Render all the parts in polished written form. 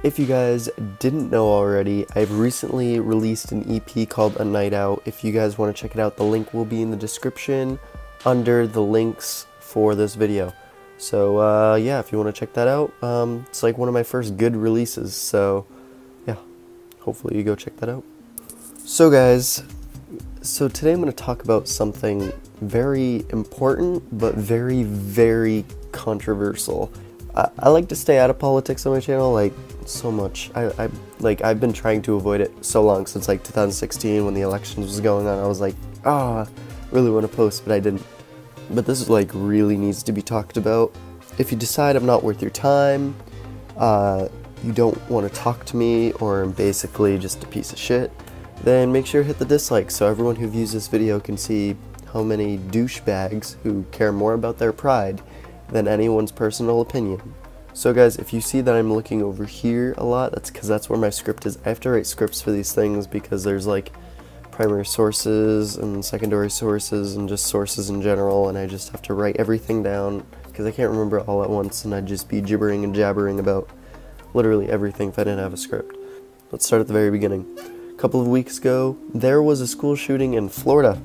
If you guys didn't know already, I've recently released an EP called A Night Out. If you guys want to check it out, the link will be in the description under the links for this video. So yeah, if you want to check that out, it's like one of my first good releases, so yeah, hopefully you go check that out. So guys, today I'm going to talk about something very important, but very, very controversial. I like to stay out of politics on my channel, like, so much. I've been trying to avoid it so long, since like 2016 when the elections was going on. I was like, I really want to post, but I didn't. But this is like really needs to be talked about. If you decide I'm not worth your time, you don't want to talk to me, or I'm basically just a piece of shit, then make sure to hit the dislike so everyone who views this video can see how many douchebags who care more about their pride than anyone's personal opinion. So guys, if you see that I'm looking over here a lot, that's because that's where my script is. I have to write scripts for these things because there's like primary sources and secondary sources and just sources in general, and I just have to write everything down because I can't remember it all at once, and I'd just be gibbering and jabbering about literally everything if I didn't have a script. Let's start at the very beginning. A couple of weeks ago, there was a school shooting in Florida,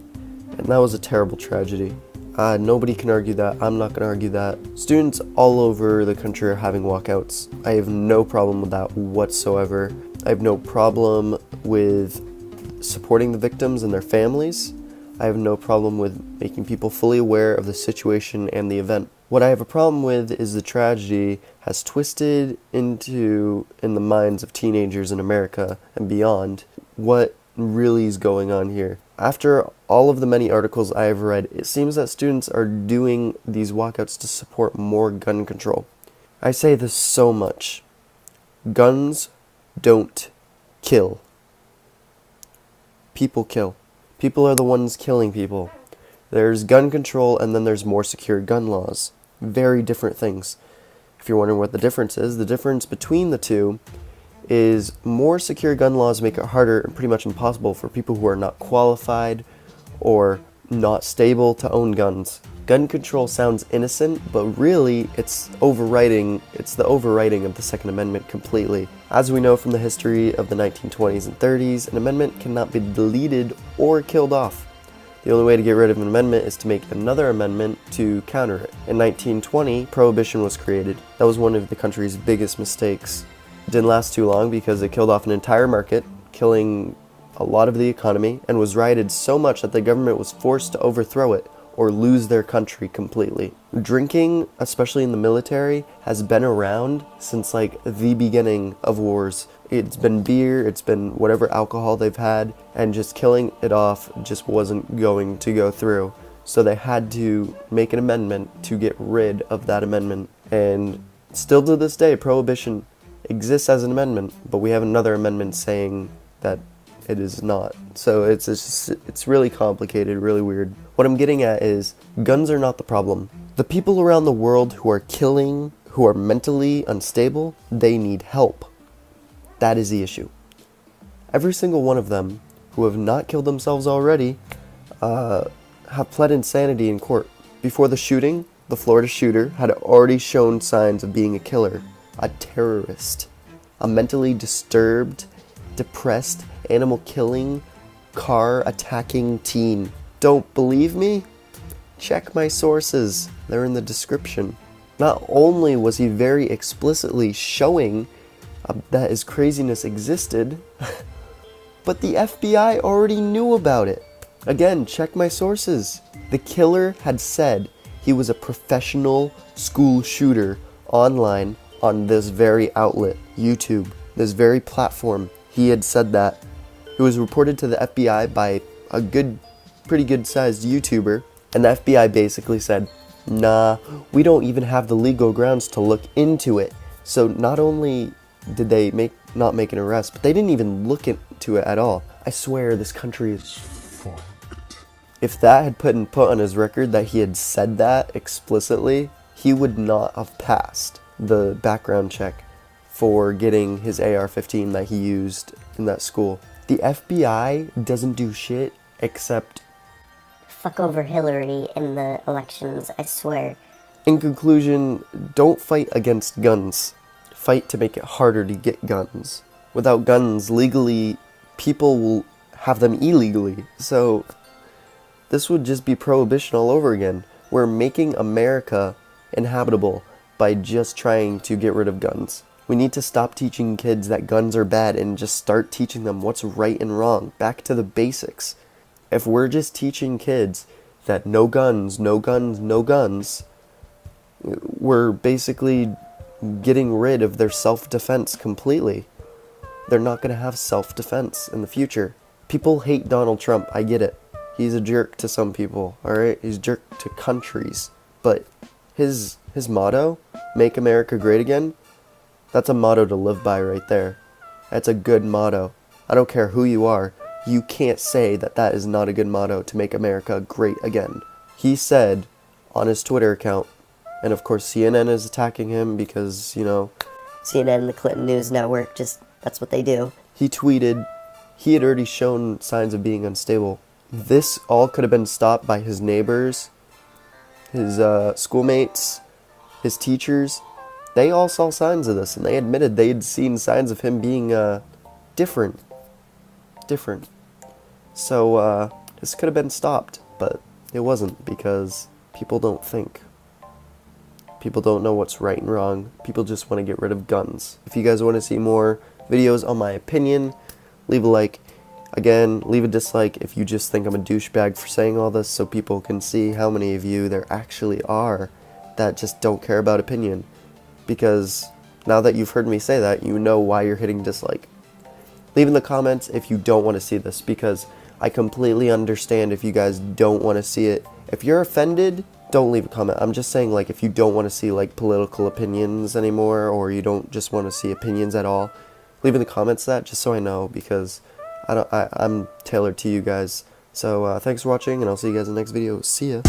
and that was a terrible tragedy. Nobody can argue that. I'm not going to argue that. Students all over the country are having walkouts. I have no problem with that whatsoever. I have no problem with supporting the victims and their families. I have no problem with making people fully aware of the situation and the event. What I have a problem with is the tragedy has twisted into, in the minds of teenagers in America and beyond, what really is going on here. After all of the many articles I have read, it seems that students are doing these walkouts to support more gun control. I say this so much. Guns don't kill. People kill. People are the ones killing people. There's gun control and then there's more secure gun laws. Very different things. If you're wondering what the difference is, the difference between the two is more secure gun laws make it harder and pretty much impossible for people who are not qualified or not stable to own guns. Gun control sounds innocent, but really it's the overwriting of the Second Amendment completely. As we know from the history of the 1920s and 30s, an amendment cannot be deleted or killed off. The only way to get rid of an amendment is to make another amendment to counter it. In 1920, prohibition was created. That was one of the country's biggest mistakes. It didn't last too long because it killed off an entire market, killing a lot of the economy, and was rioted so much that the government was forced to overthrow it or lose their country completely. Drinking, especially in the military, has been around since like the beginning of wars. It's been beer, it's been whatever alcohol they've had, and just killing it off just wasn't going to go through. So they had to make an amendment to get rid of that amendment. And still to this day, prohibition exists as an amendment, but we have another amendment saying that it is not. So it's really complicated, really weird. What I'm getting at is guns are not the problem. The people around the world who are killing, who are mentally unstable, they need help. That is the issue. Every single one of them who have not killed themselves already have pled insanity in court. Before the shooting, the Florida shooter had already shown signs of being a killer, a terrorist, a mentally disturbed, depressed, animal-killing, car-attacking teen. Don't believe me? Check my sources. They're in the description. Not only was he very explicitly showing that his craziness existed, but the FBI already knew about it. Again, check my sources. The killer had said he was a professional school shooter online on this very outlet, YouTube, this very platform. He had said that. It was reported to the FBI by a pretty good sized YouTuber, and the FBI basically said, nah, we don't even have the legal grounds to look into it. So not only did they not make an arrest, but they didn't even look into it at all. I swear this country is fucked. If that had been put on his record that he had said that explicitly, he would not have passed the background check for getting his AR-15 that he used in that school. The FBI doesn't do shit except fuck over Hillary in the elections, I swear. In conclusion, don't fight against guns. fight to make it harder to get guns. Without guns legally, people will have them illegally. So this would just be prohibition all over again. We're making America inhabitable by just trying to get rid of guns. We need to stop teaching kids that guns are bad and just start teaching them what's right and wrong. Back to the basics. If we're just teaching kids that no guns, no guns, no guns, we're basically getting rid of their self-defense completely. They're not going to have self-defense in the future. People hate Donald Trump, I get it. He's a jerk to some people, alright? He's a jerk to countries. But his motto, make America great again, that's a motto to live by right there. That's a good motto. I don't care who you are, you can't say that that is not a good motto to make America great again. He said on his Twitter account, and of course CNN is attacking him because, you know, CNN and the Clinton News Network, just, that's what they do. He tweeted he had already shown signs of being unstable. This all could have been stopped by his neighbors, his schoolmates, his teachers. They all saw signs of this, and they admitted they'd seen signs of him being different. So this could have been stopped, but it wasn't, because people don't think. People don't know what's right and wrong. People just want to get rid of guns. If you guys want to see more videos on my opinion, leave a like. Again, leave a dislike if you just think I'm a douchebag for saying all this, so people can see how many of you there actually are that just don't care about opinion. Because now that you've heard me say that, you know why you're hitting dislike. Leave in the comments if you don't want to see this, because I completely understand if you guys don't want to see it. If you're offended, don't leave a comment. I'm just saying, like, if you don't want to see, like, political opinions anymore, or you don't just want to see opinions at all, leave in the comments that, just so I know, because I'm tailored to you guys. So thanks for watching, and I'll see you guys in the next video. See ya.